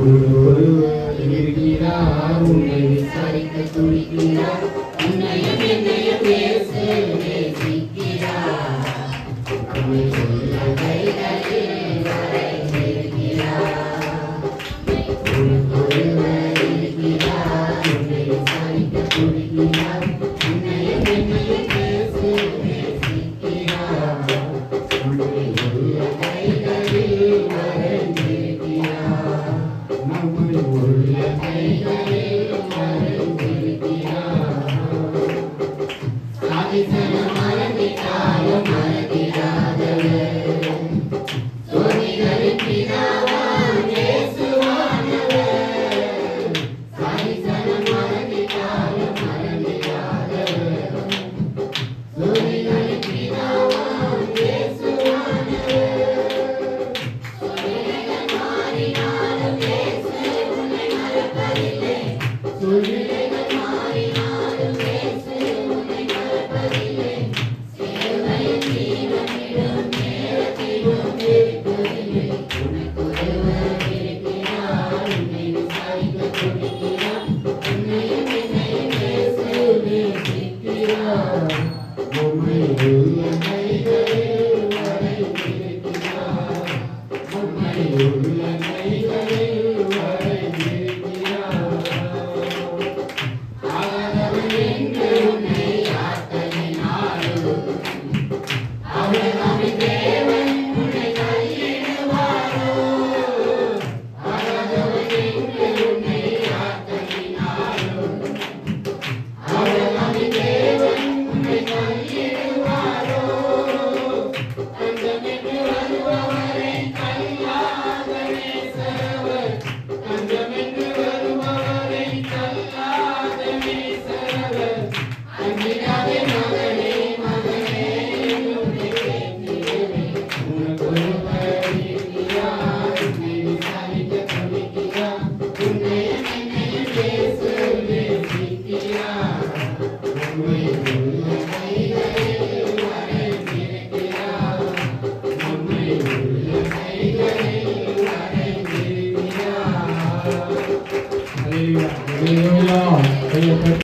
ஒருவர் இருக்கிறார், உன்னை விசாரிக்க துடிக்கிறார், உன்னையும் என்னையும் இயேசு நேசிக்கிறார். நம்மை சொல்ல கைகளில் வரைந்திருக்கிறார். ஒருவர் இருக்கிறார், உன்னை விசாரிக்க துடிக்கிறார், உன்னையும் என்னையும் இயேசு நேசிக்கிறார். நம்மை சொல்ல கைகளில் வரைந்திருக்கிறார். நம்மை உள்ள கைகளில் மறைந்திருக்கிறார். சாதிசனம் மறந்திட்டாலும் மறந்திடாதவர், சோதிகளின் பிதாவாம் இயேசுவானவர். சாதிசனம் மறந்திட்டாலும் மறந்திடாதவர், சோதிகளின் பிதாவாம் இயேசுவானவர். சூழ்நிலைகள் மாறினாலும் இயேசு உன்னை மறப்பதில்லை. சேவையின் ஜீவனிலும் நேரத்திலும் வெறுப்பதில்லை. உனக்கு ஒருவர் இருக்கிறார், உன்னை விசாரிக்க துடிக்கிறார், உன்னையும் என்னையும் இயேசு நேசிக்கிறார். உம்மை உள்ள கைகளில் வரைந்திருக்கிறார். உம்மை உள்ள